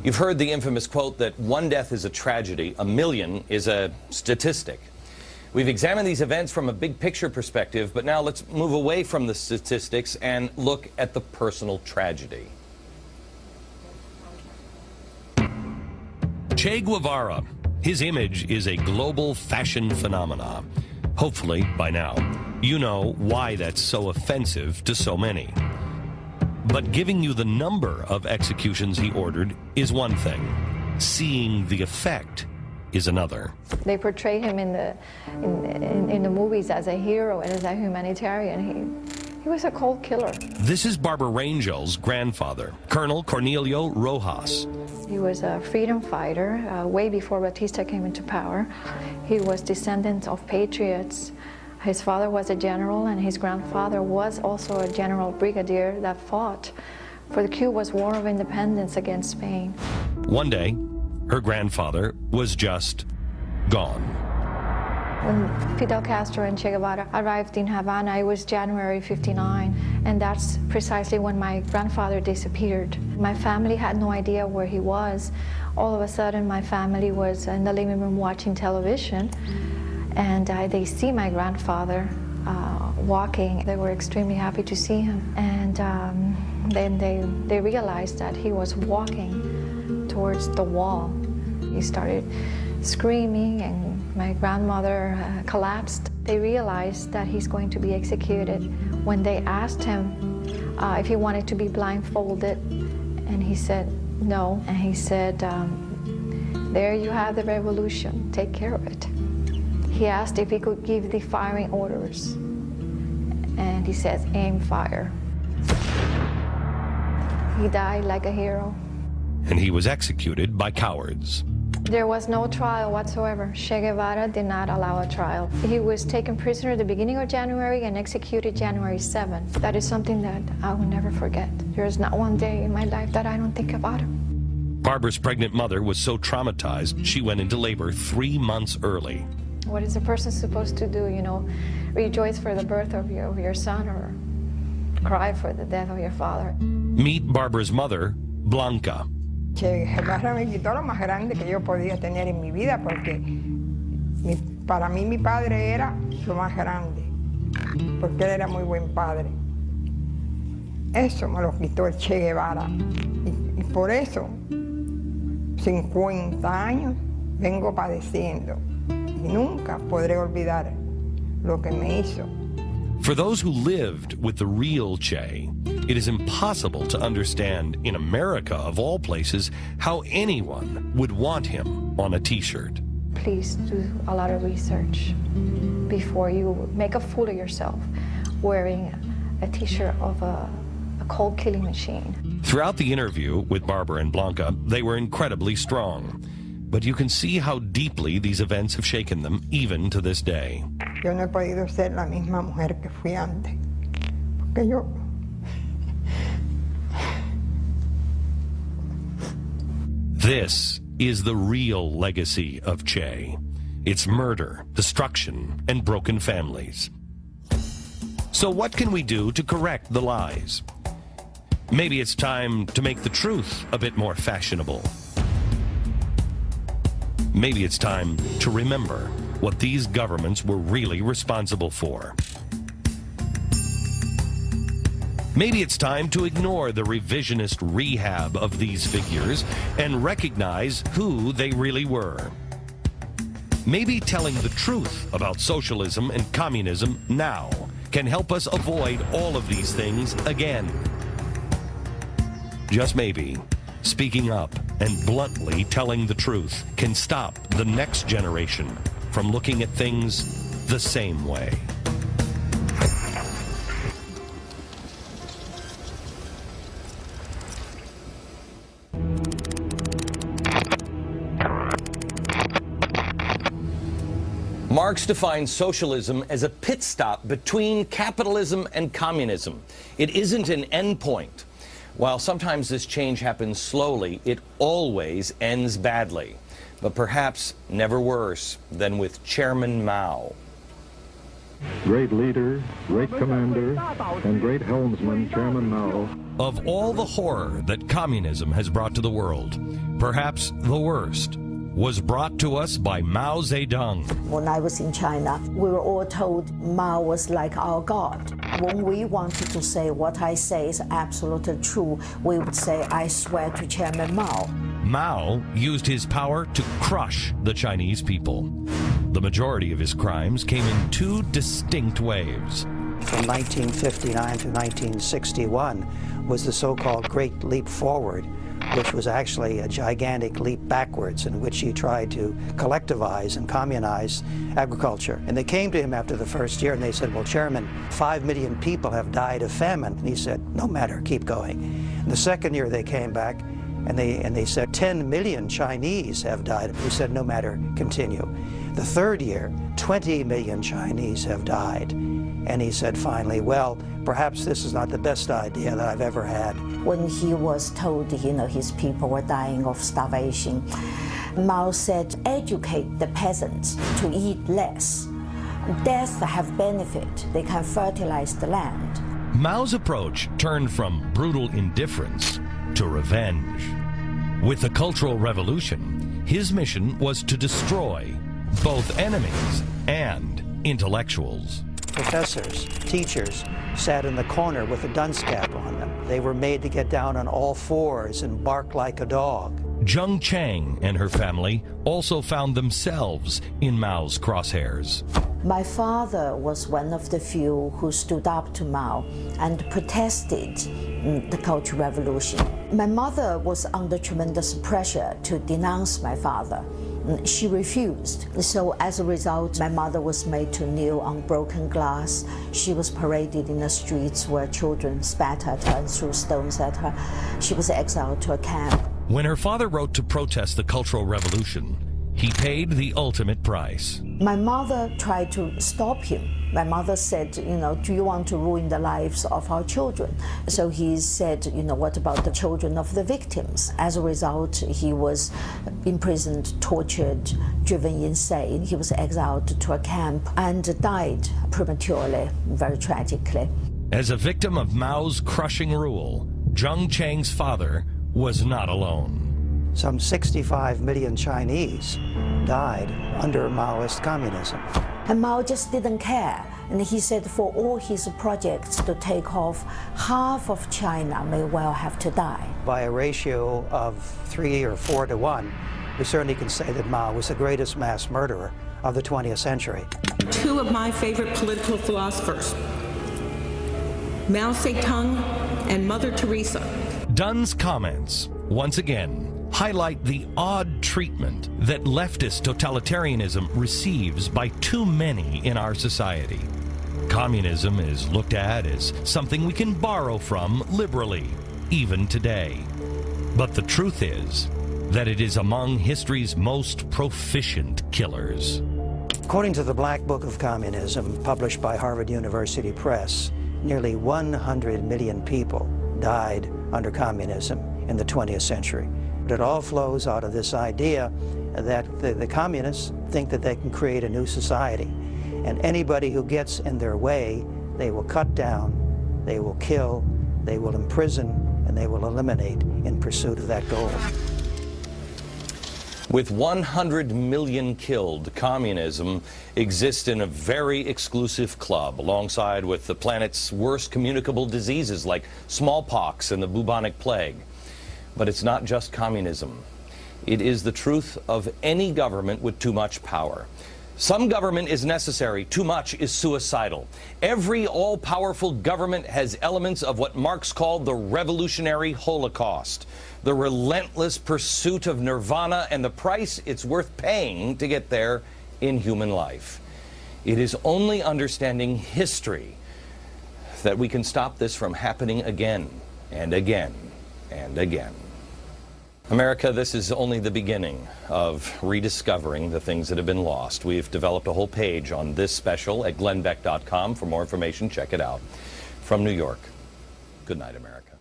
You've heard the infamous quote that one death is a tragedy, a million is a statistic. We've examined these events from a big picture perspective, but now let's move away from the statistics and look at the personal tragedy. Che Guevara. His image is a global fashion phenomenon. Hopefully, by now, you know why that's so offensive to so many. But giving you the number of executions he ordered is one thing. Seeing the effect is another. They portray him in the movies as a hero and as a humanitarian. He was a cold killer. This is Barbara Rangel's grandfather, Colonel Cornelio Rojas. He was a freedom fighter way before Batista came into power. He was descendant of patriots. His father was a general, and his grandfather was also a general brigadier that fought for the Cuba's War of Independence against Spain. One day, her grandfather was just gone. When Fidel Castro and Che Guevara arrived in Havana, it was January '59, and that's precisely when my grandfather disappeared. My family had no idea where he was. All of a sudden, my family was in the living room watching television, and they see my grandfather walking. They were extremely happy to see him, and then they realized that he was walking towards the wall. He started screaming, and my grandmother collapsed. They realized that he's going to be executed. When they asked him if he wanted to be blindfolded, and he said no, and he said, there you have the revolution, take care of it. He asked if he could give the firing orders, and he says, aim, fire. He died like a hero. And he was executed by cowards. There was no trial whatsoever. Che Guevara did not allow a trial. He was taken prisoner at the beginning of January and executed January 7th. That is something that I will never forget. There is not one day in my life that I don't think about him. Barbara's pregnant mother was so traumatized, she went into labor 3 months early. What is a person supposed to do, you know? Rejoice for the birth of your son, or cry for the death of your father? Meet Barbara's mother, Blanca. Che Guevara me quitó lo más grande que yo podía tener en mi vida, porque para mí mi padre era lo más grande, porque él era muy buen padre. Eso me lo quitó el Che Guevara, y por eso 50 años vengo padeciendo, y nunca podré olvidar lo que me hizo. For those who lived with the real Che, it is impossible to understand, in America of all places, how anyone would want him on a t-shirt. Please do a lot of research before you make a fool of yourself wearing a t-shirt of a cold killing machine. Throughout the interview with Barbara and Blanca, they were incredibly strong. But you can see how deeply these events have shaken them, even to this day. Yo no he podido ser la misma mujer que fui antes, porque yo... This is the real legacy of Che. It's murder, destruction, and broken families. So what can we do to correct the lies? Maybe it's time to make the truth a bit more fashionable. Maybe it's time to remember what these governments were really responsible for. Maybe it's time to ignore the revisionist rehab of these figures and recognize who they really were. Maybe telling the truth about socialism and communism now can help us avoid all of these things again. Just maybe, speaking up and bluntly telling the truth can stop the next generation from looking at things the same way. Marx defines socialism as a pit stop between capitalism and communism. It isn't an endpoint. While sometimes this change happens slowly, it always ends badly, but perhaps never worse than with Chairman Mao. Great leader, great commander, and great helmsman, Chairman Mao. Of all the horror that communism has brought to the world, perhaps the worst was brought to us by Mao Zedong. When I was in China, we were all told Mao was like our God. When we wanted to say what I say is absolutely true, we would say, I swear to Chairman Mao. Mao used his power to crush the Chinese people. The majority of his crimes came in two distinct waves. From 1959 to 1961 was the so-called Great Leap Forward, which was actually a gigantic leap backwards in which he tried to collectivize and communize agriculture. And they came to him after the first year and they said, well, Chairman, 5 million people have died of famine. And he said, no matter, keep going. And the second year they came back and they said 10 million Chinese have died. He said, no matter, continue. The third year, 20 million Chinese have died. And he said finally, well, perhaps this is not the best idea that I've ever had. When he was told, his people were dying of starvation, Mao said, educate the peasants to eat less. Death have benefit. They can fertilize the land. Mao's approach turned from brutal indifference to revenge. With the Cultural Revolution, his mission was to destroy both enemies and intellectuals. Professors, teachers sat in the corner with a dunce cap on them. They were made to get down on all fours and bark like a dog. Zheng Chang and her family also found themselves in Mao's crosshairs. My father was one of the few who stood up to Mao and protested the Cultural Revolution. My mother was under tremendous pressure to denounce my father. She refused. So as a result, my mother was made to kneel on broken glass. She was paraded in the streets where children spat at her and threw stones at her. She was exiled to a camp. When her father wrote to protest the Cultural Revolution, he paid the ultimate price. My mother tried to stop him. My mother said, do you want to ruin the lives of our children? So he said, what about the children of the victims? As a result, he was imprisoned, tortured, driven insane. He was exiled to a camp and died prematurely, very tragically. As a victim of Mao's crushing rule, Zheng Chang's father was not alone. Some 65 million Chinese died under Maoist communism. And Mao just didn't care. And he said for all his projects to take off, half of China may well have to die. By a ratio of 3 or 4 to 1, we certainly can say that Mao was the greatest mass murderer of the 20th century. Two of my favorite political philosophers, Mao Zedong and Mother Teresa. Dunn's comments, once again, highlight the odd treatment that leftist totalitarianism receives by too many in our society. Communism is looked at as something we can borrow from liberally, even today. But the truth is that it is among history's most proficient killers. According to the Black Book of Communism, published by Harvard University Press, nearly 100 million people died under communism in the 20th century. It all flows out of this idea that the communists think that they can create a new society. And anybody who gets in their way, they will cut down, they will kill, they will imprison, and they will eliminate in pursuit of that goal. With 100 million killed, communism exists in a very exclusive club, alongside with the planet's worst communicable diseases like smallpox and the bubonic plague. But it's not just communism. It is the truth of any government with too much power. Some government is necessary, too much is suicidal. Every all-powerful government has elements of what Marx called the revolutionary Holocaust, the relentless pursuit of nirvana and the price it's worth paying to get there in human life. It is only understanding history that we can stop this from happening again and again and again. America, this is only the beginning of rediscovering the things that have been lost. We've developed a whole page on this special at glennbeck.com. For more information, check it out. From New York, good night, America.